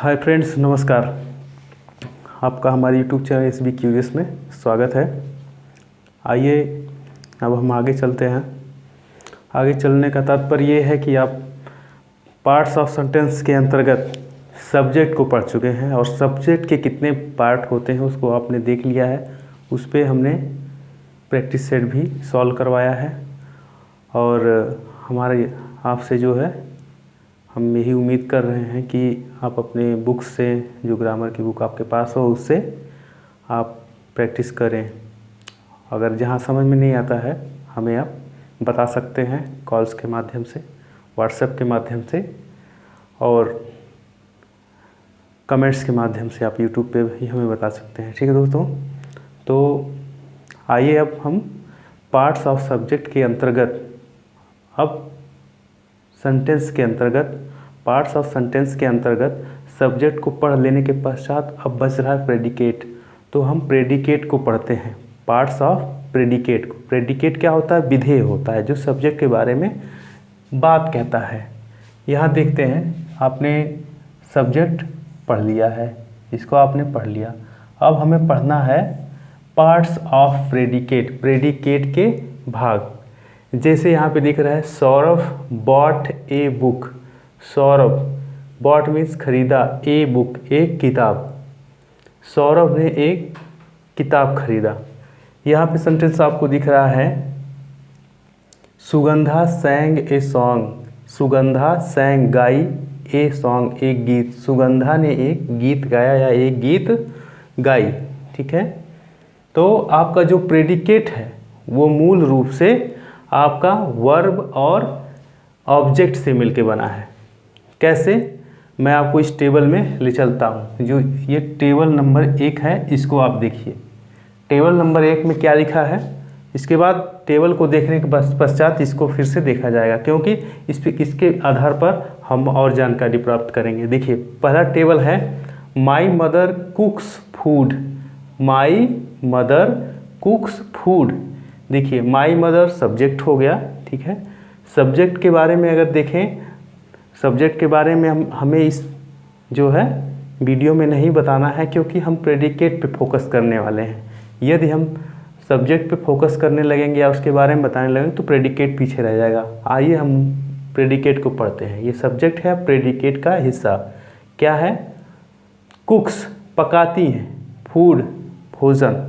Hi friends, नमस्कार। आपका हमारे यूट्यूब चैनल एसबी क्यूरियस में स्वागत है। आइए अब हम आगे चलते हैं। आगे चलने का तात्पर्य ये है कि आप पार्ट्स ऑफ सेंटेंस के अंतर्गत सब्जेक्ट को पढ़ चुके हैं और सब्जेक्ट के कितने पार्ट होते हैं उसको आपने देख लिया है। उस पर हमने प्रैक्टिस सेट भी सॉल्व करवाया है और हमारे आपसे जो है हम यही उम्मीद कर रहे हैं कि आप अपने बुक से, जो ग्रामर की बुक आपके पास हो, उससे आप प्रैक्टिस करें। अगर जहाँ समझ में नहीं आता है हमें आप बता सकते हैं कॉल्स के माध्यम से, व्हाट्सएप के माध्यम से और कमेंट्स के माध्यम से आप यूट्यूब पे भी हमें बता सकते हैं। ठीक है दोस्तों, तो आइए अब हम पार्ट्स ऑफ सब्जेक्ट के अंतर्गत पार्ट्स ऑफ सेंटेंस के अंतर्गत सब्जेक्ट को पढ़ लेने के पश्चात अब बच रहा है प्रेडिकेट। तो हम प्रेडिकेट को पढ़ते हैं, पार्ट्स ऑफ प्रेडिकेट को। प्रेडिकेट क्या होता है? विधेय होता है जो सब्जेक्ट के बारे में बात कहता है। यहाँ देखते हैं, आपने सब्जेक्ट पढ़ लिया है, इसको आपने पढ़ लिया। अब हमें पढ़ना है पार्ट्स ऑफ प्रेडिकेट, प्रेडिकेट के भाग। जैसे यहाँ पे दिख रहा है Saurabh bought a book. Saurabh, bought means खरीदा, ए बुक एक किताब। सौरभ ने एक किताब खरीदा। यहाँ पे सेंटेंस आपको दिख रहा है सुगंधा सैंग ए सॉन्ग। सुगंधा सैंग गाई ए सॉन्ग एक गीत। सुगंधा ने एक गीत गाया या एक गीत गाई। ठीक है, तो आपका जो प्रेडिकेट है वो मूल रूप से आपका वर्ब और ऑब्जेक्ट से मिलके बना है। कैसे? मैं आपको इस टेबल में ले चलता हूँ। जो ये टेबल नंबर 1 है, इसको आप देखिए। टेबल नंबर 1 में क्या लिखा है, इसके बाद टेबल को देखने के पश्चात इसको फिर से देखा जाएगा, क्योंकि इसके आधार पर हम और जानकारी प्राप्त करेंगे। देखिए, पहला टेबल है my mother कुक्स food. My mother कुक्स food. देखिए, माई मदर सब्जेक्ट हो गया। ठीक है, सब्जेक्ट के बारे में अगर देखें, सब्जेक्ट के बारे में हमें इस जो है वीडियो में नहीं बताना है, क्योंकि हम प्रेडिकेट पे फोकस करने वाले हैं। यदि हम सब्जेक्ट पे फोकस करने लगेंगे या उसके बारे में बताने लगेंगे तो प्रेडिकेट पीछे रह जाएगा। आइए हम प्रेडिकेट को पढ़ते हैं। ये सब्जेक्ट है, प्रेडिकेट का हिस्सा क्या है? कुक्स पकाती हैं, फूड भोजन।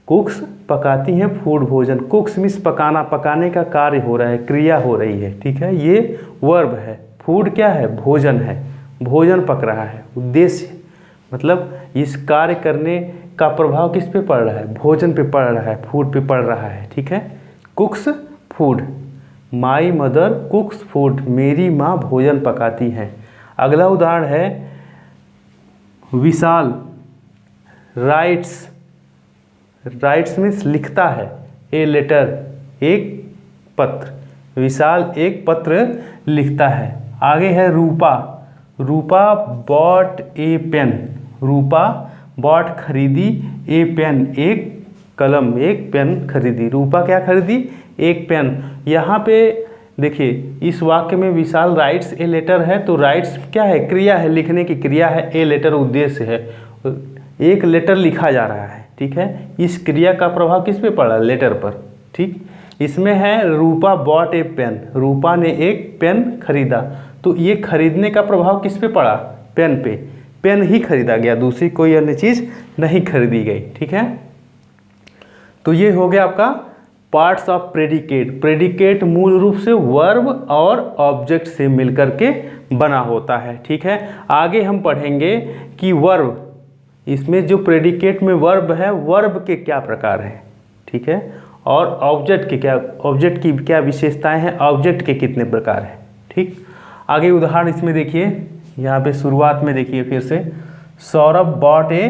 कुक्स पकाती हैं, फूड भोजन। कुक्स मीन्स पकाना, पकाने का कार्य हो रहा है, क्रिया हो रही है। ठीक है, ये वर्ब है। फूड क्या है? भोजन है, भोजन पक रहा है। उद्देश्य मतलब इस कार्य करने का प्रभाव किस पे पड़ रहा है? भोजन पे पड़ रहा है, फूड पे पड़ रहा है। ठीक है, कुक्स फूड। माई मदर कुक्स फूड, मेरी माँ भोजन पकाती हैं। अगला उदाहरण है विशाल राइट्स। राइट्स मीन्स लिखता है, ए लेटर एक पत्र। विशाल एक पत्र लिखता है। आगे है Rupa. Rupa bought a pen. Rupa bought खरीदी ए पेन एक कलम, एक पेन खरीदी। रूपा क्या खरीदी? एक पेन। यहाँ पे देखिए, इस वाक्य में विशाल राइट्स ए लेटर है, तो राइट्स क्या है? क्रिया है, लिखने की क्रिया है। ए लेटर उद्देश्य है, एक लेटर लिखा जा रहा है। ठीक है, इस क्रिया का प्रभाव किस पे पड़ा? लेटर पर। ठीक, इसमें है रूपा बॉट ए पेन। रूपा ने एक पेन खरीदा, तो ये खरीदने का प्रभाव किस पे पड़ा? पेन पे। पेन ही खरीदा गया, दूसरी कोई अन्य चीज नहीं खरीदी गई। ठीक है, तो ये हो गया आपका पार्ट्स ऑफ प्रेडिकेट। प्रेडिकेट मूल रूप से वर्ब और ऑब्जेक्ट से मिलकर के बना होता है। ठीक है, आगे हम पढ़ेंगे कि वर्ब, इसमें जो प्रेडिकेट में वर्ब है, वर्ब के क्या प्रकार हैं। ठीक है, और ऑब्जेक्ट की क्या विशेषताएं हैं, ऑब्जेक्ट के कितने प्रकार हैं। ठीक, आगे उदाहरण इसमें देखिए, यहाँ पे शुरुआत में देखिए फिर से Saurabh bought a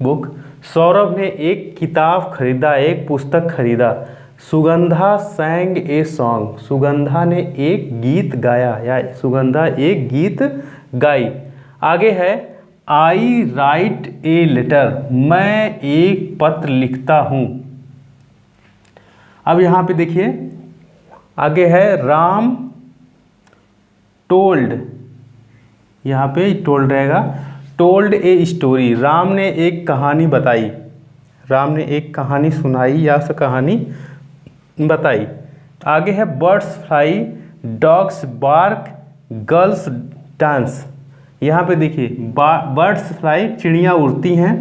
book. Saurabh ने एक किताब खरीदा, एक पुस्तक खरीदा। Sugandha सैंग a song. सुगंधा ने एक गीत गाया या सुगंधा एक गीत गाई। आगे है आई राइट ए लेटर। मैं एक पत्र लिखता हूँ। अब यहाँ पे देखिए, आगे है राम टोल्ड यहाँ पे टोल्ड रहेगा। टोल्ड ए स्टोरी, राम ने एक कहानी बताई, राम ने एक कहानी सुनाई या कहानी बताई। आगे है birds fly, dogs bark, girls dance. यहाँ पे देखिए बर्ड्स फ्लाई चिड़ियाँ उड़ती हैं,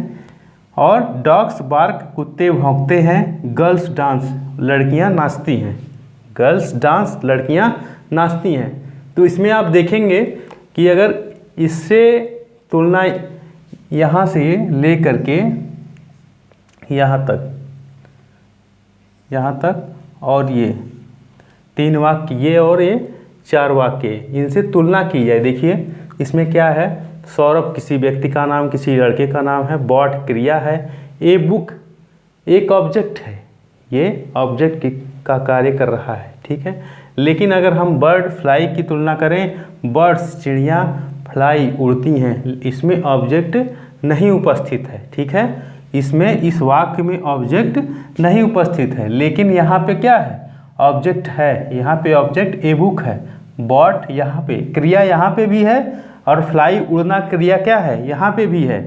और डॉग्स बार्क कुत्ते भौंकते हैं, गर्ल्स डांस लड़कियाँ नाचती हैं, गर्ल्स डांस लड़कियाँ नाचती हैं। तो इसमें आप देखेंगे कि अगर इससे तुलना यहाँ से ले करके यहाँ तक और ये 3 वाक्य, ये और ये 4 वाक्य, इनसे तुलना की जाए। देखिए इसमें क्या है, सौरभ किसी व्यक्ति का नाम, किसी लड़के का नाम है, बॉट क्रिया है, ए बुक एक ऑब्जेक्ट है, ये ऑब्जेक्ट का कार्य कर रहा है, ठीक है। लेकिन अगर हम बर्ड फ्लाई की तुलना करें, बर्ड्स चिड़ियाँ, फ्लाई उड़ती हैं, इसमें ऑब्जेक्ट नहीं उपस्थित है, ठीक है। इसमें इस वाक्य में ऑब्जेक्ट नहीं उपस्थित है, लेकिन यहाँ पे क्या है, ऑब्जेक्ट है। यहाँ पे ऑब्जेक्ट ए बुक है, बॉट यहाँ पे क्रिया यहाँ पे भी है, और फ्लाई उड़ना क्रिया क्या है, यहाँ पे भी है।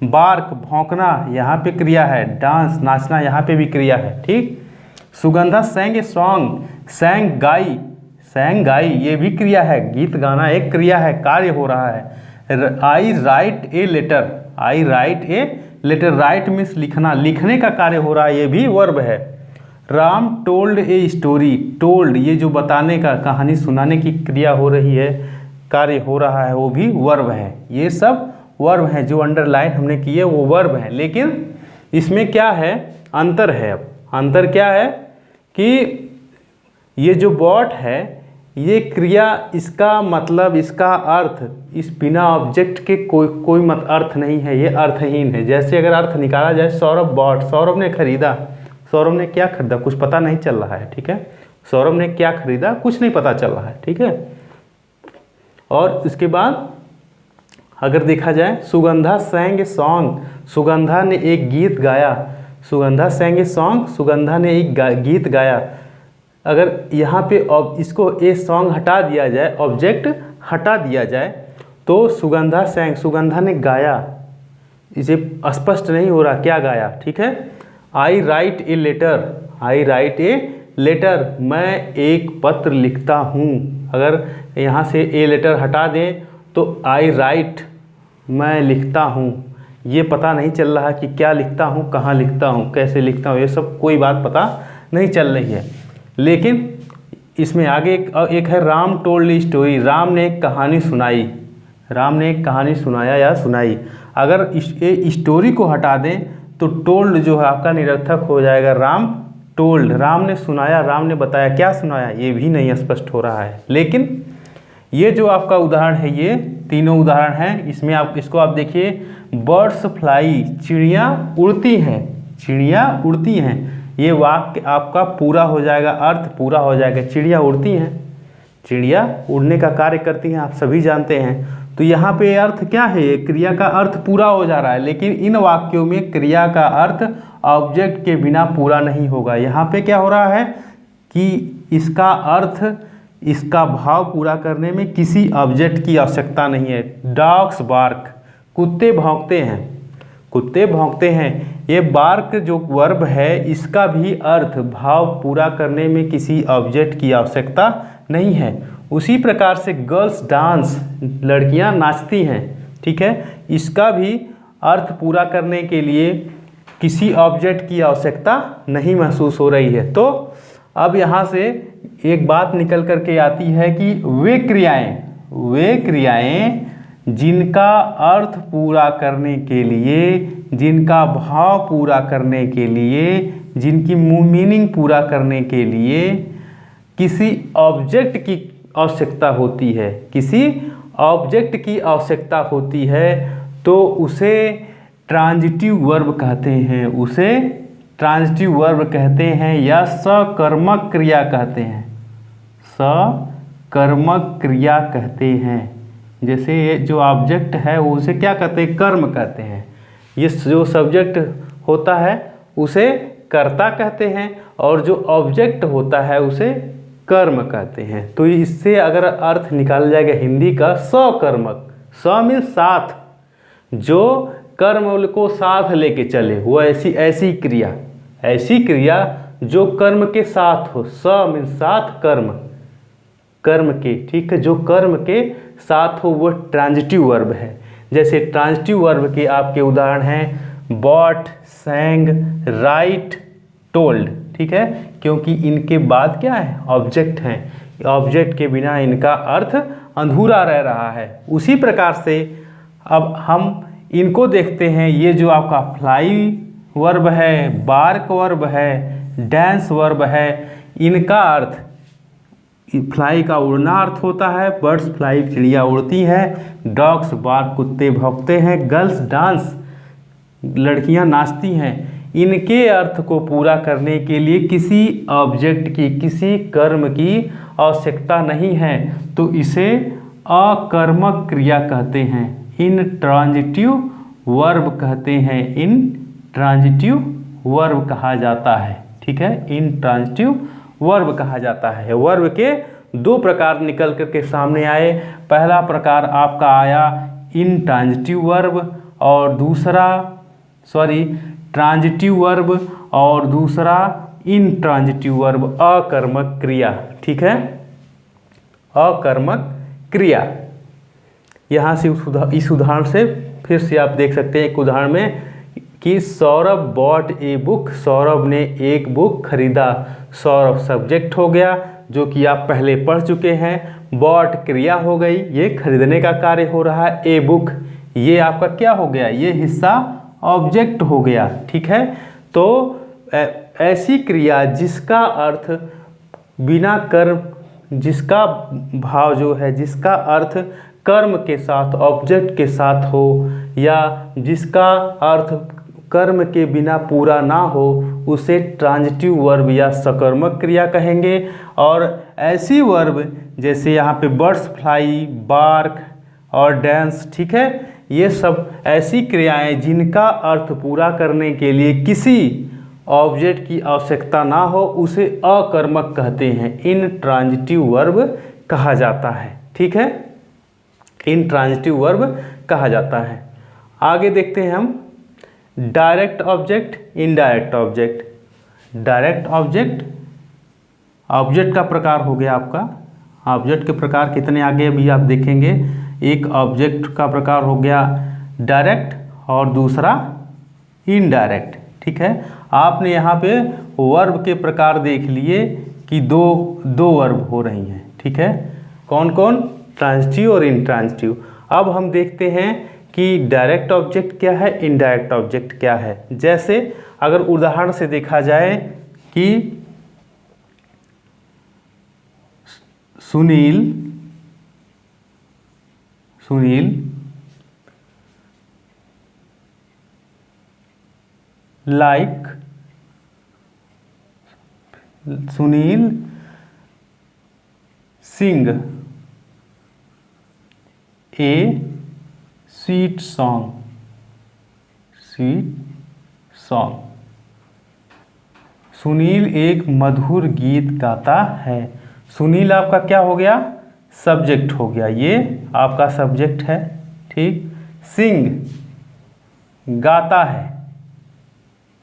बार्क भौंकना यहाँ पे क्रिया है, डांस नाचना यहाँ पे भी क्रिया है, ठीक। सुगंधा सैंग ए सॉन्ग, सैंग गाई, सैंग गाई ये भी क्रिया है, गीत गाना एक क्रिया है, कार्य हो रहा है। I write a letter, I write a letter, write means लिखना, लिखने का कार्य हो रहा है, ये भी वर्ब है। Ram told a story, told ये जो बताने का, कहानी सुनाने की क्रिया हो रही है, कार्य हो रहा है, वो भी वर्ब है। ये सब वर्ब हैं, जो अंडरलाइन हमने किए वो वर्ब हैं। लेकिन इसमें क्या है, अंतर है। अब अंतर क्या है कि ये जो बॉट है, ये क्रिया, इसका मतलब, इसका अर्थ इस बिना ऑब्जेक्ट के कोई मत अर्थ नहीं है, ये अर्थहीन है। जैसे अगर अर्थ निकाला जाए, सौरभ बॉट, सौरभ ने खरीदा, सौरभ ने क्या खरीदा, कुछ पता नहीं चल रहा है, ठीक है। सौरभ ने क्या खरीदा, कुछ नहीं पता चल रहा है, ठीक है। और इसके बाद अगर देखा जाए, सुगंधा सैंग ए सॉन्ग, सुगंधा ने एक गीत गाया, सुगंधा सैंग ए सॉन्ग, सुगंधा ने एक गीत गाया। अगर यहाँ पे इसको ए सॉन्ग हटा दिया जाए, ऑब्जेक्ट हटा दिया जाए, तो सुगंधा सैंग, सुगंधा ने गाया, इसे स्पष्ट नहीं हो रहा क्या गाया, ठीक है। I write a letter, I write a letter, मैं एक पत्र लिखता हूँ। अगर यहाँ से ए लेटर हटा दें तो आई राइट, मैं लिखता हूँ, ये पता नहीं चल रहा कि क्या लिखता हूँ, कहाँ लिखता हूँ, कैसे लिखता हूँ, ये सब कोई बात पता नहीं चल रही है। लेकिन इसमें आगे एक है राम टोल्ड स्टोरी, राम ने एक कहानी सुनाई, राम ने एक कहानी सुनाया या सुनाई। अगर इस स्टोरी को हटा दें तो टोल्ड जो है आपका निरर्थक हो जाएगा। राम टोल्ड, राम ने सुनाया, राम ने बताया, क्या सुनाया ये भी नहीं स्पष्ट हो रहा है। लेकिन ये जो आपका उदाहरण है, ये तीनों उदाहरण हैं, इसमें इसको आप देखिए, बर्ड्स फ्लाई, चिड़ियाँ उड़ती हैं, चिड़ियाँ उड़ती हैं, ये वाक्य आपका पूरा हो जाएगा, अर्थ पूरा हो जाएगा। चिड़िया उड़ती हैं, चिड़िया उड़ने का कार्य करती हैं, आप सभी जानते हैं। तो यहाँ पे अर्थ क्या है, क्रिया का अर्थ पूरा हो जा रहा है। लेकिन इन वाक्यों में क्रिया का अर्थ ऑब्जेक्ट के बिना पूरा नहीं होगा। यहाँ पे क्या हो रहा है कि इसका अर्थ, इसका भाव पूरा करने में किसी ऑब्जेक्ट की आवश्यकता नहीं है। डॉग्स बार्क, कुत्ते भौंकते हैं, कुत्ते भौंकते हैं, ये बार्क जो वर्ब है, इसका भी अर्थ, भाव पूरा करने में किसी ऑब्जेक्ट की आवश्यकता नहीं है। उसी प्रकार से गर्ल्स डांस, लड़कियां नाचती हैं, ठीक है, इसका भी अर्थ पूरा करने के लिए किसी ऑब्जेक्ट की आवश्यकता नहीं महसूस हो रही है। तो अब यहाँ से एक बात निकल कर के आती है कि वे क्रियाएं जिनका अर्थ पूरा करने के लिए, जिनका भाव पूरा करने के लिए, जिनकी मीनिंग पूरा करने के लिए किसी ऑब्जेक्ट की आवश्यकता होती है, किसी ऑब्जेक्ट की आवश्यकता होती है, तो उसे ट्रांजिटिव वर्ब कहते हैं, उसे ट्रांजिटिव वर्ब कहते हैं या सकर्मक क्रिया कहते हैं, सकर्मक क्रिया कहते हैं। जैसे ये जो ऑब्जेक्ट है वो उसे क्या कहते हैं, कर्म कहते हैं। ये जो सब्जेक्ट होता है उसे कर्ता कहते हैं, और जो ऑब्जेक्ट होता है उसे कर्म कहते हैं। तो इससे अगर अर्थ निकाला जाएगा हिंदी का, सकर्मक, स मीन्स साथ, जो कर्म को साथ लेके चले, वो ऐसी क्रिया जो कर्म के साथ हो। स मीन्स साथ, कर्म के, ठीक है, जो कर्म के साथ हो वो ट्रांजिटिव वर्ब है। जैसे ट्रांजिटिव वर्ब के आपके उदाहरण हैं बॉट, सैंग, राइट, टोल्ड, ठीक है, क्योंकि इनके बाद क्या है, ऑब्जेक्ट हैं। ऑब्जेक्ट के बिना इनका अर्थ अधूरा रह रहा है। उसी प्रकार से अब हम इनको देखते हैं। ये जो आपका फ्लाई वर्ब है, बार्क वर्ब है, डांस वर्ब है, इनका अर्थ, फ्लाई का उड़ना अर्थ होता है, बर्ड्स फ्लाई चिड़िया उड़ती है, डॉग्स बार्क कुत्ते भौंकते हैं, गर्ल्स डांस लड़कियां नाचती हैं। इनके अर्थ को पूरा करने के लिए किसी ऑब्जेक्ट की, किसी कर्म की आवश्यकता नहीं है, तो इसे अकर्मक क्रिया कहते हैं, इनट्रांजिटिव वर्ब कहते हैं, इनट्रांजिटिव वर्ब कहा जाता है, ठीक है, इनट्रांजिटिव वर्ब कहा जाता है। वर्ब के दो प्रकार निकल करके सामने आए। पहला प्रकार आपका आया इनट्रांजिटिव वर्ब और दूसरा ट्रांजिटिव वर्ब और दूसरा इनट्रांजिटिव वर्ब, अकर्मक क्रिया, ठीक है, अकर्मक क्रिया। यहाँ से इस उदाहरण से फिर से आप देख सकते हैं एक उदाहरण में कि Saurabh bought a book, Saurabh ने एक बुक खरीदा। सौरभ सब्जेक्ट हो गया जो कि आप पहले पढ़ चुके हैं, बॉट क्रिया हो गई, ये खरीदने का कार्य हो रहा है, ए बुक ये आपका क्या हो गया, ये हिस्सा ऑब्जेक्ट हो गया, ठीक है। तो ऐसी क्रिया जिसका अर्थ बिना कर्म, जिसका भाव जो है, जिसका अर्थ कर्म के साथ, ऑब्जेक्ट के साथ हो, या जिसका अर्थ कर्म के बिना पूरा ना हो, उसे ट्रांजिटिव वर्ब या सकर्मक क्रिया कहेंगे। और ऐसी वर्ब जैसे यहाँ पे बर्ड्स फ्लाई, बार्क और डांस, ठीक है, ये सब ऐसी क्रियाएं जिनका अर्थ पूरा करने के लिए किसी ऑब्जेक्ट की आवश्यकता ना हो, उसे अकर्मक कहते हैं, इनट्रांजिटिव वर्ब कहा जाता है, ठीक है, इनट्रांजिटिव वर्ब कहा जाता है। आगे देखते हैं हम direct object, indirect object. Direct object, object का प्रकार हो गया आपका, ऑब्जेक्ट के प्रकार कितने आगे अभी आप देखेंगे। एक ऑब्जेक्ट का प्रकार हो गया डायरेक्ट और दूसरा इनडायरेक्ट, ठीक है। आपने यहाँ पे वर्ब के प्रकार देख लिए कि दो वर्ब हो रही हैं, ठीक है, कौन कौन, ट्रांजिटिव और इनट्रांजिटिव। अब हम देखते हैं कि डायरेक्ट ऑब्जेक्ट क्या है, इनडायरेक्ट ऑब्जेक्ट क्या है। जैसे अगर उदाहरण से देखा जाए कि Sunil like, Sunil sing a sweet song, Sunil एक मधुर गीत गाता है। सुनील आपका क्या हो गया, सब्जेक्ट हो गया, ये आपका सब्जेक्ट है, ठीक। सिंग गाता है,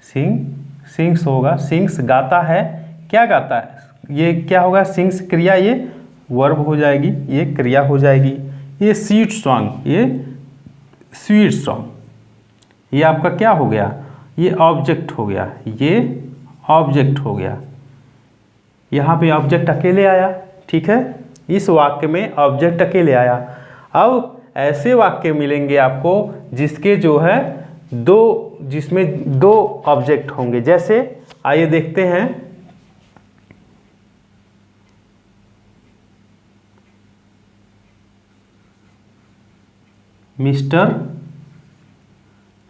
सिंग्स होगा, सिंग्स गाता है, क्या गाता है, ये क्या होगा, सिंग्स क्रिया, ये वर्ब हो जाएगी, ये क्रिया हो जाएगी। ये स्वीट सॉन्ग, ये स्वीट सॉन्ग, ये आपका क्या हो गया, ये ऑब्जेक्ट हो गया, ये ऑब्जेक्ट हो गया। यहाँ पे ऑब्जेक्ट अकेले आया, ठीक है, इस वाक्य में ऑब्जेक्ट अकेले आया। अब ऐसे वाक्य मिलेंगे आपको जिसके जो है जिसमें दो ऑब्जेक्ट होंगे। जैसे आइए देखते हैं, mister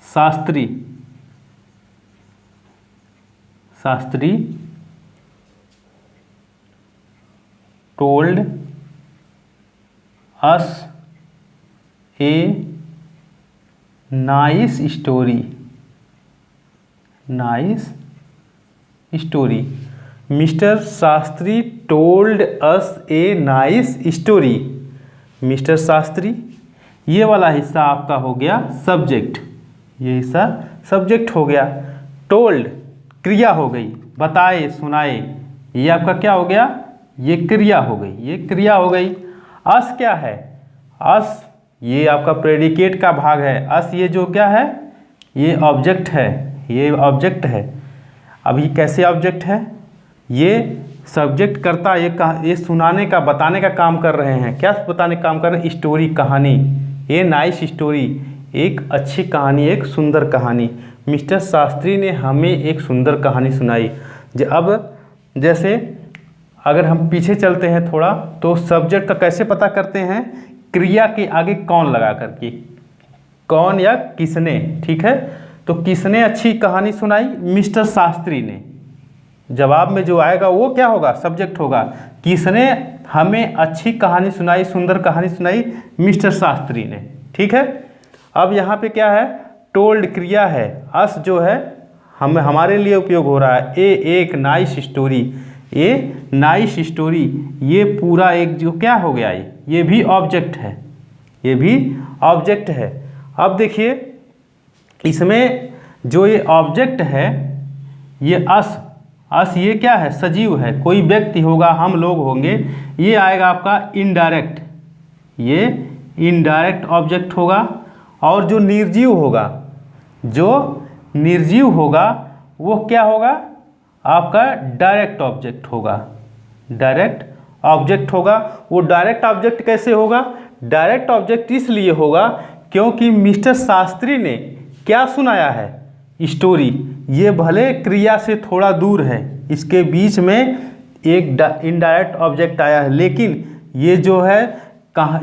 Shastri told us a nice story, Mr. Shastri told us a nice story। Mister Shastri ये वाला हिस्सा आपका हो गया सब्जेक्ट, ये हिस्सा सब्जेक्ट हो गया। टोल्ड क्रिया हो गई, बताए सुनाए, ये आपका क्या हो गया, ये क्रिया हो गई, ये क्रिया हो गई। अस क्या है, अस ये आपका प्रेडिकेट का भाग है। अस ये जो क्या है, ये ऑब्जेक्ट है, ये ऑब्जेक्ट है। अब ये कैसे ऑब्जेक्ट है, ये सब्जेक्ट करता, ये सुनाने का बताने का काम कर रहे हैं। क्या बताने का काम कर रहे हैं, स्टोरी कहानी, ये नाइस स्टोरी, एक अच्छी कहानी, एक सुंदर कहानी। मिस्टर शास्त्री ने हमें एक सुंदर कहानी सुनाई। अब जैसे अगर हम पीछे चलते हैं थोड़ा, तो सब्जेक्ट का कैसे पता करते हैं, क्रिया के आगे कौन लगा करके, कौन या किसने, ठीक है। तो किसने अच्छी कहानी सुनाई, मिस्टर शास्त्री ने। जवाब में जो आएगा वो क्या होगा, सब्जेक्ट होगा। किसने हमें अच्छी कहानी सुनाई, सुंदर कहानी सुनाई, मिस्टर शास्त्री ने, ठीक है। अब यहाँ पे क्या है, टोल्ड क्रिया है, अस जो है हमारे लिए उपयोग हो रहा है। ए एक nice story, a nice story, ये पूरा एक जो क्या हो गया, ये भी ऑब्जेक्ट है, ये भी ऑब्जेक्ट है। अब देखिए इसमें जो ये ऑब्जेक्ट है, ये अस ये क्या है, सजीव है, कोई व्यक्ति होगा, हम लोग होंगे। ये आएगा आपका इनडायरेक्ट, ये इनडायरेक्ट ऑब्जेक्ट होगा। और जो निर्जीव होगा, जो निर्जीव होगा वो क्या होगा, आपका डायरेक्ट ऑब्जेक्ट होगा, डायरेक्ट ऑब्जेक्ट होगा। वो डायरेक्ट ऑब्जेक्ट कैसे होगा, डायरेक्ट ऑब्जेक्ट इसलिए होगा क्योंकि मिस्टर शास्त्री ने क्या सुनाया है, स्टोरी। ये भले क्रिया से थोड़ा दूर है, इसके बीच में एक इनडायरेक्ट ऑब्जेक्ट आया है, लेकिन ये जो है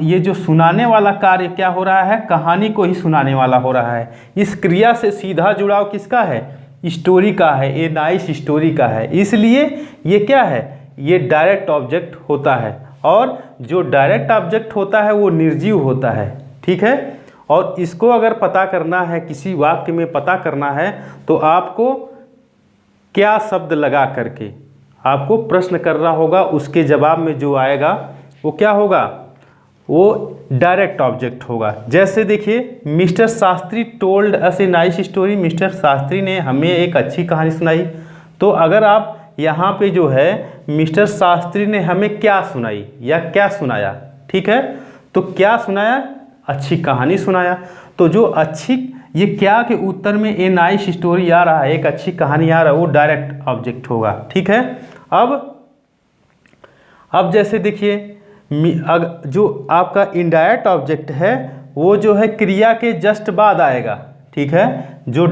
ये जो सुनाने वाला कार्य क्या हो रहा है, कहानी को ही सुनाने वाला हो रहा है। इस क्रिया से सीधा जुड़ाव किसका है, स्टोरी का है, ये नाइस स्टोरी का है। इसलिए ये क्या है, ये डायरेक्ट ऑब्जेक्ट होता है। और जो डायरेक्ट ऑब्जेक्ट होता है वो निर्जीव होता है, ठीक है। और इसको अगर पता करना है, किसी वाक्य में पता करना है, तो आपको क्या शब्द लगा करके आपको प्रश्न करना होगा। उसके जवाब में जो आएगा वो क्या होगा, वो डायरेक्ट ऑब्जेक्ट होगा। जैसे देखिए, mister Shastri told us a nice story, mister Shastri ने हमें एक अच्छी कहानी सुनाई। तो अगर आप यहाँ पे जो है मिस्टर शास्त्री ने हमें क्या सुनाई या क्या सुनाया, ठीक है, तो क्या सुनाया, अच्छी कहानी सुनाया। तो जो अच्छी, ये क्या के उत्तर में ए नाइस स्टोरी आ रहा है, एक अच्छी कहानी आ रहा है, वो डायरेक्ट ऑब्जेक्ट होगा, ठीक है। अब जैसे देखिए, जो आपका इनडायरेक्ट ऑब्जेक्ट है वो जो है क्रिया के जस्ट बाद आएगा, ठीक है। जो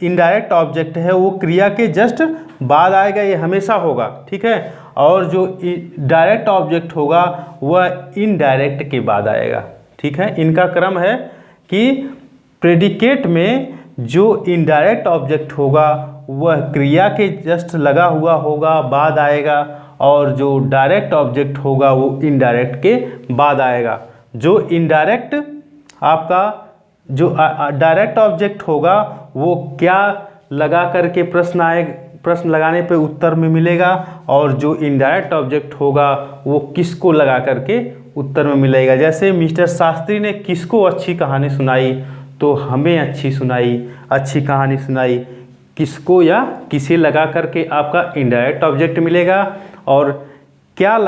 इनडायरेक्ट ऑब्जेक्ट है वो क्रिया के जस्ट बाद आएगा, ये हमेशा होगा, ठीक है। और जो डायरेक्ट ऑब्जेक्ट होगा वह इनडायरेक्ट के बाद आएगा, ठीक है। इनका क्रम है कि प्रेडिकेट में जो इनडायरेक्ट ऑब्जेक्ट होगा वह क्रिया के जस्ट लगा हुआ होगा, बाद आएगा। और जो डायरेक्ट ऑब्जेक्ट होगा वो इनडायरेक्ट के बाद आएगा। जो इनडायरेक्ट आपका जो डायरेक्ट ऑब्जेक्ट होगा वो क्या लगा करके प्रश्न लगाने पे उत्तर में मिलेगा, और जो इनडायरेक्ट ऑब्जेक्ट होगा वो किसको लगा करके उत्तर में मिलेगा। जैसे मिस्टर शास्त्री ने किसको अच्छी कहानी सुनाई, तो हमें अच्छी कहानी सुनाई, किसको या किसे लगा करके आपका इनडायरेक्ट ऑब्जेक्ट मिलेगा। और क्या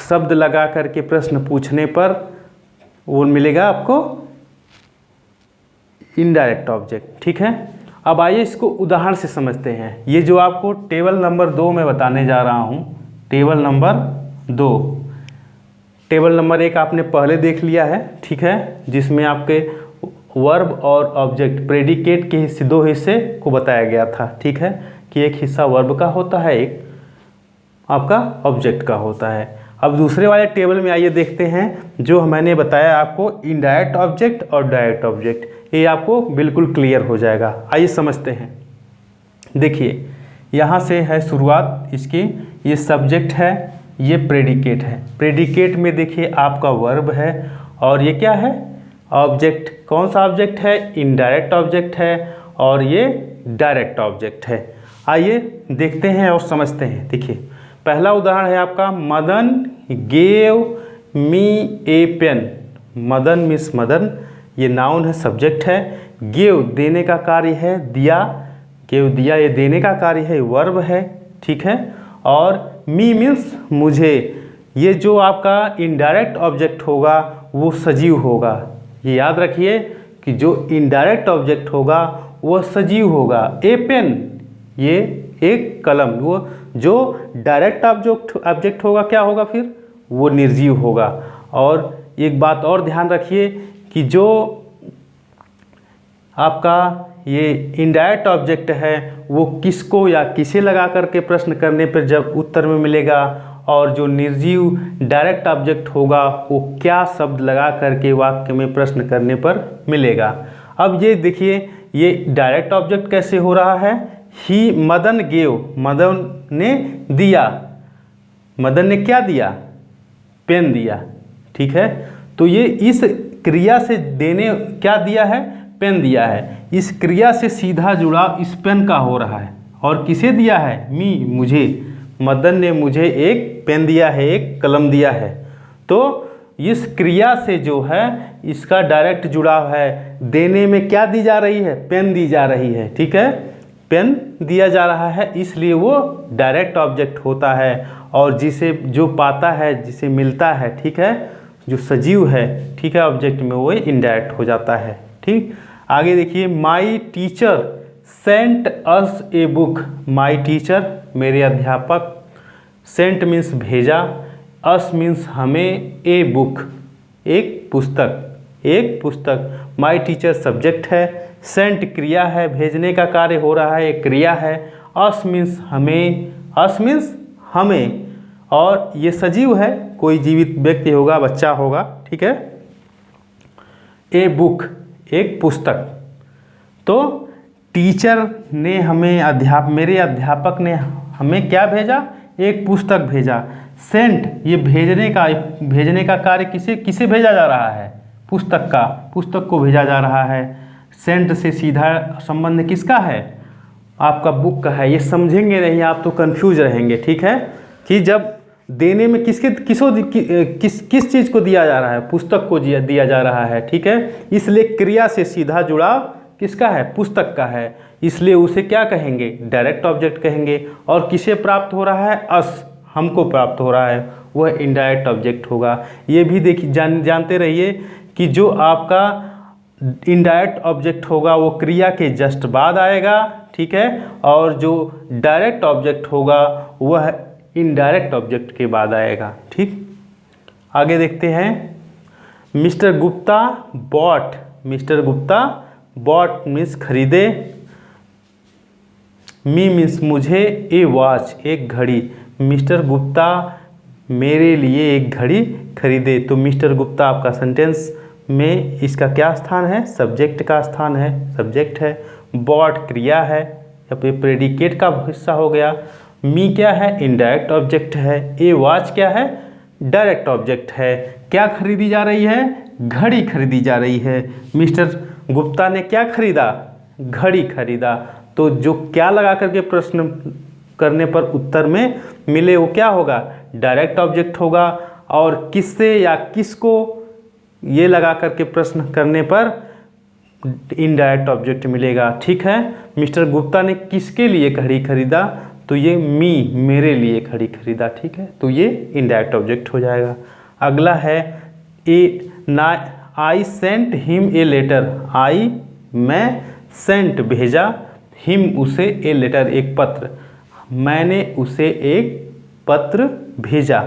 शब्द लगा करके प्रश्न पूछने पर वो मिलेगा आपको इनडायरेक्ट ऑब्जेक्ट, ठीक है। अब आइए इसको उदाहरण से समझते हैं। ये जो आपको टेबल नंबर 2 में बताने जा रहा हूँ, टेबल नंबर 2, टेबल नंबर 1 आपने पहले देख लिया है, ठीक है, जिसमें आपके वर्ब और ऑब्जेक्ट प्रेडिकेट के दो हिस्से को बताया गया था, ठीक है, कि एक हिस्सा वर्ब का होता है, एक आपका ऑब्जेक्ट का होता है। अब दूसरे वाले टेबल में आइए देखते हैं, जो मैंने बताया आपको इनडायरेक्ट ऑब्जेक्ट और डायरेक्ट ऑब्जेक्ट, ये आपको बिल्कुल क्लियर हो जाएगा। आइए समझते हैं। देखिए यहाँ से है शुरुआत इसकी, ये सब्जेक्ट है, ये प्रेडिकेट है। प्रेडिकेट में देखिए आपका वर्ब है, और ये क्या है, ऑब्जेक्ट। कौन सा ऑब्जेक्ट है, इनडायरेक्ट ऑब्जेक्ट है, और ये डायरेक्ट ऑब्जेक्ट है। आइए देखते हैं और समझते हैं। देखिए पहला उदाहरण है आपका, मदन गेव मी ए पेन। मदन मीन्स मदन, ये नाउन है, सब्जेक्ट है। गिव देने का कार्य है, दिया, गिव दिया, ये देने का कार्य है, वर्ब है, ठीक है। और मी मीन्स मुझे, ये जो आपका इनडायरेक्ट ऑब्जेक्ट होगा वो सजीव होगा। ये याद रखिए कि जो इनडायरेक्ट ऑब्जेक्ट होगा वो सजीव होगा। ए पेन, ये एक कलम, वो जो डायरेक्ट ऑब्जेक्ट होगा क्या होगा फिर, वो निर्जीव होगा। और एक बात और ध्यान रखिए कि जो आपका ये इनडायरेक्ट ऑब्जेक्ट है वो किसको या किसे लगा करके प्रश्न करने पर जब उत्तर में मिलेगा, और जो निर्जीव डायरेक्ट ऑब्जेक्ट होगा वो क्या शब्द लगा करके वाक्य में प्रश्न करने पर मिलेगा। अब ये देखिए, ये डायरेक्ट ऑब्जेक्ट कैसे हो रहा है, ही मदन गेव, मदन ने दिया, मदन ने क्या दिया, पेन दिया, ठीक है। तो ये इस क्रिया से देने क्या दिया है, पेन दिया है। इस क्रिया से सीधा जुड़ाव इस पेन का हो रहा है, और किसे दिया है, मी, मुझे, मदन ने मुझे एक पेन दिया है, एक कलम दिया है। तो इस क्रिया से जो है इसका डायरेक्ट जुड़ाव है, देने में क्या दी जा रही है, पेन दी जा रही है, ठीक है, पेन दिया जा रहा है, इसलिए वो डायरेक्ट ऑब्जेक्ट होता है। और जिसे जो पाता है, जिसे मिलता है, ठीक है, जो सजीव है, ठीक है, ऑब्जेक्ट में, वो इनडायरेक्ट हो जाता है, ठीक। आगे देखिए, my teacher Saint us a book, my teacher मेरे अध्यापक, सेंट मीन्स भेजा, अस मीन्स हमें, ए बुक एक पुस्तक, एक पुस्तक। माई टीचर सब्जेक्ट है, सेंट क्रिया है, भेजने का कार्य हो रहा है, एक क्रिया है। अस मीन्स हमें, अस मीन्स हमें, और ये सजीव है, कोई जीवित व्यक्ति होगा, बच्चा होगा, ठीक है। ए बुक एक पुस्तक। तो टीचर ने हमें मेरे अध्यापक ने हमें क्या भेजा, एक पुस्तक भेजा। सेंट ये भेजने का कार्य किसे भेजा जा रहा है, पुस्तक को भेजा जा रहा है। सेंट से सीधा संबंध किसका है, आपका बुक का है। ये समझेंगे नहीं आप तो कंफ्यूज रहेंगे, ठीक है, कि जब देने में किस चीज़ को दिया जा रहा है, पुस्तक को दिया जा रहा है, ठीक है। इसलिए क्रिया से सीधा जुड़ाव किसका है, पुस्तक का है, इसलिए उसे क्या कहेंगे, डायरेक्ट ऑब्जेक्ट कहेंगे। और किसे प्राप्त हो रहा है, अस, हमको प्राप्त हो रहा है, वह इनडायरेक्ट ऑब्जेक्ट होगा। ये भी देखिए जानते रहिए कि जो आपका इनडायरेक्ट ऑब्जेक्ट होगा वो क्रिया के जस्ट बाद आएगा, ठीक है, और जो डायरेक्ट ऑब्जेक्ट होगा वह इनडायरेक्ट ऑब्जेक्ट के बाद आएगा, ठीक। आगे देखते हैं, mister Gupta bought, mister Gupta bought means खरीदे, मी मीन्स मुझे, ए वॉच एक घड़ी, मिस्टर गुप्ता मेरे लिए एक घड़ी खरीदे। तो मिस्टर गुप्ता आपका सेंटेंस में इसका क्या स्थान है, सब्जेक्ट का स्थान है, सब्जेक्ट है। बॉट क्रिया है, या फिर प्रेडिकेट का हिस्सा हो गया। मी क्या है, इनडायरेक्ट ऑब्जेक्ट है। ए वॉच क्या है, डायरेक्ट ऑब्जेक्ट है। क्या खरीदी जा रही है, घड़ी खरीदी जा रही है। मिस्टर गुप्ता ने क्या खरीदा, घड़ी खरीदा। तो जो क्या लगा करके प्रश्न करने पर उत्तर में मिले वो क्या होगा, डायरेक्ट ऑब्जेक्ट होगा। और किससे या किसको ये लगा करके प्रश्न करने पर इनडायरेक्ट ऑब्जेक्ट मिलेगा, ठीक है। मिस्टर गुप्ता ने किसके लिए घड़ी खरीदा, तो ये मी, मेरे लिए घड़ी खरीदा, ठीक है। तो ये इनडायरेक्ट ऑब्जेक्ट हो जाएगा। अगला है I sent him a letter, I मैं, सेंट भेजा, हिम उसे, ए लेटर एक पत्र, मैंने उसे एक पत्र भेजा।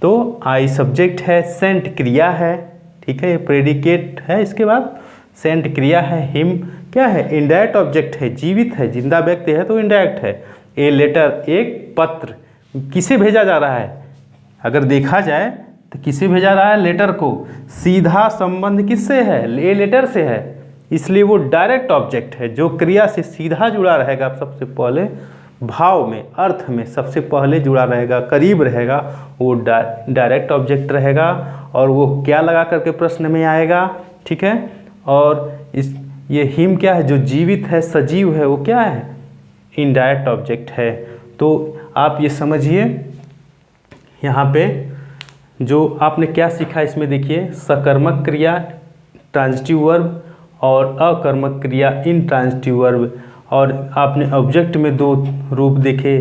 तो आई सब्जेक्ट है, सेंट क्रिया है, ठीक है, ये प्रेडिकेट है, इसके बाद सेंट क्रिया है, हिम क्या है, इनडायरेक्ट ऑब्जेक्ट है, जीवित है, जिंदा व्यक्ति है तो इनडायरेक्ट है। ए लेटर एक पत्र, किसे भेजा जा रहा है, अगर देखा जाए तो किसे भेजा रहा है, लेटर को। सीधा संबंध किससे है, ए लेटर से है, इसलिए वो डायरेक्ट ऑब्जेक्ट है। जो क्रिया से सीधा जुड़ा रहेगा, सबसे पहले भाव में, अर्थ में सबसे पहले जुड़ा रहेगा, करीब रहेगा, वो डायरेक्ट ऑब्जेक्ट रहेगा। और वो क्या लगा करके प्रश्न में आएगा, ठीक है। और ये हिम क्या है, जो जीवित है, सजीव है, वो क्या है, इनडायरेक्ट ऑब्जेक्ट है। तो आप ये समझिए यहाँ पे जो आपने क्या सीखा इसमें देखिए, सकर्मक क्रिया ट्रांजिटिव वर्ब और अकर्मक क्रिया इंट्रांजिटिव वर्ब। और आपने ऑब्जेक्ट में दो रूप देखे,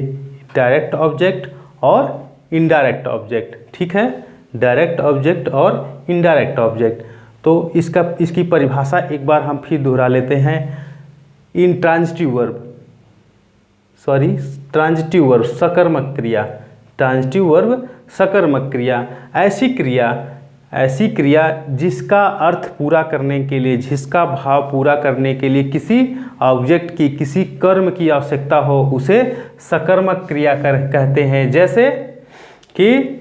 डायरेक्ट ऑब्जेक्ट और इनडायरेक्ट ऑब्जेक्ट, ठीक है, डायरेक्ट ऑब्जेक्ट और इनडायरेक्ट ऑब्जेक्ट। तो इसकी परिभाषा एक बार हम फिर दोहरा लेते हैं। ट्रांजिटिव वर्ब सकर्मक क्रिया, ट्रांजिटिव वर्ब सकर्मक क्रिया, ऐसी क्रिया जिसका अर्थ पूरा करने के लिए, जिसका भाव पूरा करने के लिए किसी ऑब्जेक्ट की, किसी कर्म की आवश्यकता हो, उसे सकर्मक क्रिया कहते हैं। जैसे कि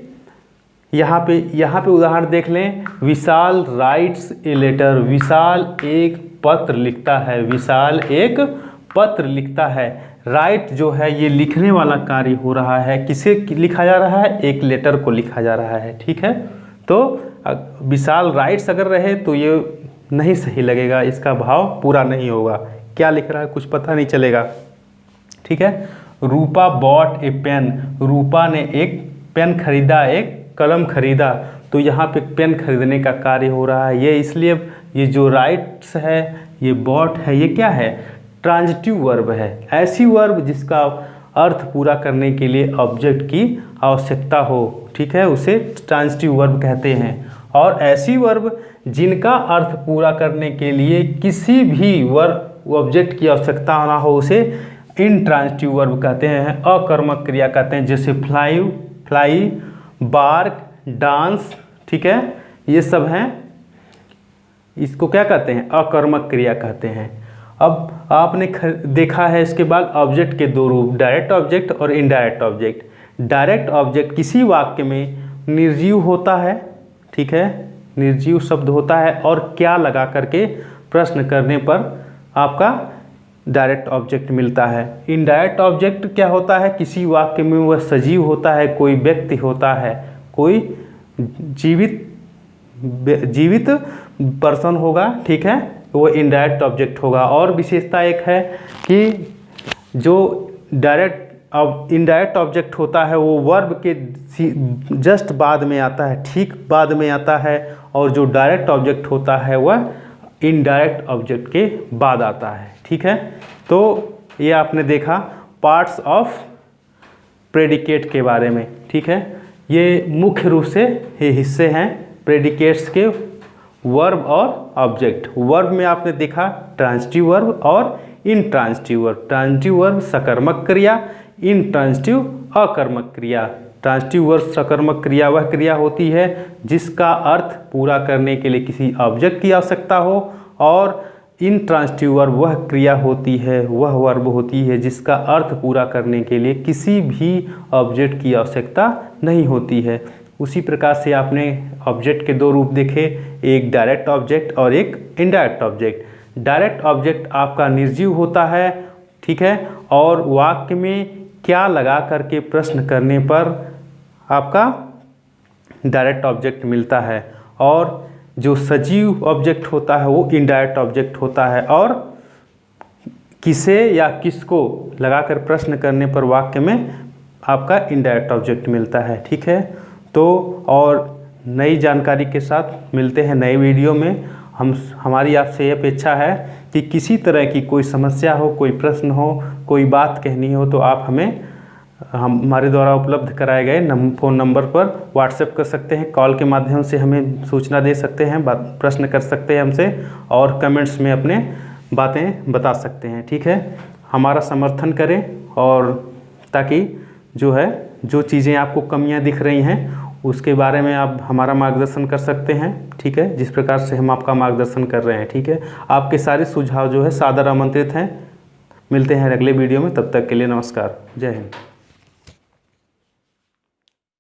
यहाँ पे उदाहरण देख लें, विशाल राइट्स ए लेटर, विशाल एक पत्र लिखता है, विशाल एक पत्र लिखता है। राइट जो है ये लिखने वाला कार्य हो रहा है, किसे लिखा जा रहा है, एक लेटर को लिखा जा रहा है, ठीक है। तो विशाल राइट्स अगर रहे तो ये नहीं सही लगेगा, इसका भाव पूरा नहीं होगा, क्या लिख रहा है कुछ पता नहीं चलेगा, ठीक है। रूपा बॉट ए पेन, रूपा ने एक पेन खरीदा, एक कलम खरीदा, तो यहाँ पे पेन खरीदने का कार्य हो रहा है। ये इसलिए ये जो राइट्स है, ये बॉट है, ये क्या है, ट्रांजिटिव वर्ब है। ऐसी वर्ब जिसका अर्थ पूरा करने के लिए ऑब्जेक्ट की आवश्यकता हो, ठीक है, उसे ट्रांजिटिव वर्ब कहते हैं। और ऐसी वर्ब जिनका अर्थ पूरा करने के लिए किसी भी वर्ब ऑब्जेक्ट की आवश्यकता ना हो, उसे इंट्रांजिटिव वर्ब कहते हैं, अकर्मक क्रिया कहते हैं। जैसे फ्लाई, बार्क, डांस, ठीक है, ये सब हैं, इसको क्या कहते हैं, अकर्मक क्रिया कहते हैं। अब आपने देखा है इसके बाद ऑब्जेक्ट के दो रूप, डायरेक्ट ऑब्जेक्ट और इनडायरेक्ट ऑब्जेक्ट। डायरेक्ट ऑब्जेक्ट किसी वाक्य में निर्जीव होता है, ठीक है, निर्जीव शब्द होता है, और क्या लगा करके प्रश्न करने पर आपका डायरेक्ट ऑब्जेक्ट मिलता है। इनडायरेक्ट ऑब्जेक्ट क्या होता है, किसी वाक्य में वह सजीव होता है, कोई व्यक्ति होता है, कोई जीवित पर्सन होगा, ठीक है, वो इनडायरेक्ट ऑब्जेक्ट होगा। और विशेषता एक है कि जो इनडायरेक्ट ऑब्जेक्ट होता है वो वर्ब के जस्ट बाद में आता है, ठीक बाद में आता है, और जो डायरेक्ट ऑब्जेक्ट होता है वह इनडायरेक्ट ऑब्जेक्ट के बाद आता है, ठीक है। तो ये आपने देखा पार्ट्स ऑफ प्रेडिकेट के बारे में, ठीक है। ये मुख्य रूप से ये हिस्से हैं प्रेडिकेट्स के, वर्ब और ऑब्जेक्ट। वर्ब में आपने देखा ट्रांजिटिव वर्ब और इंट्रांजिटिव वर्ब। ट्रांजिटिव वर्ब सकर्मक क्रिया, इंट्रांजिटिव अकर्मक क्रिया। ट्रांजिटिव वर्ब सकर्मक क्रिया वह क्रिया होती है जिसका अर्थ पूरा करने के लिए किसी ऑब्जेक्ट की आवश्यकता हो, और इंट्रांजिटिव वर्ब वह क्रिया होती है, वह वर्ब होती है जिसका अर्थ पूरा करने के लिए किसी भी ऑब्जेक्ट की आवश्यकता नहीं होती है। उसी प्रकार से आपने ऑब्जेक्ट के दो रूप देखे, एक डायरेक्ट ऑब्जेक्ट और एक इनडायरेक्ट ऑब्जेक्ट। डायरेक्ट ऑब्जेक्ट आपका निर्जीव होता है, ठीक है, और वाक्य में क्या लगा करके प्रश्न करने पर आपका डायरेक्ट ऑब्जेक्ट मिलता है, और जो सजीव ऑब्जेक्ट होता है वो इनडायरेक्ट ऑब्जेक्ट होता है, और किसे या किसको लगाकर प्रश्न करने पर वाक्य में आपका इनडायरेक्ट ऑब्जेक्ट मिलता है, ठीक है। तो और नई जानकारी के साथ मिलते हैं नए वीडियो में। हमारी आपसे ये अपेक्षा है कि किसी तरह की कोई समस्या हो, कोई प्रश्न हो, कोई बात कहनी हो, तो आप हमारे द्वारा उपलब्ध कराए गए फ़ोन नंबर पर व्हाट्सएप कर सकते हैं, कॉल के माध्यम से हमें सूचना दे सकते हैं, प्रश्न कर सकते हैं हमसे, और कमेंट्स में अपने बातें बता सकते हैं, ठीक है। हमारा समर्थन करें, और ताकि जो चीज़ें आपको कमियां दिख रही हैं उसके बारे में आप हमारा मार्गदर्शन कर सकते हैं, ठीक है, जिस प्रकार से हम आपका मार्गदर्शन कर रहे हैं, ठीक है। आपके सारे सुझाव सादर आमंत्रित हैं। मिलते हैं अगले वीडियो में, तब तक के लिए नमस्कार, जय हिंद।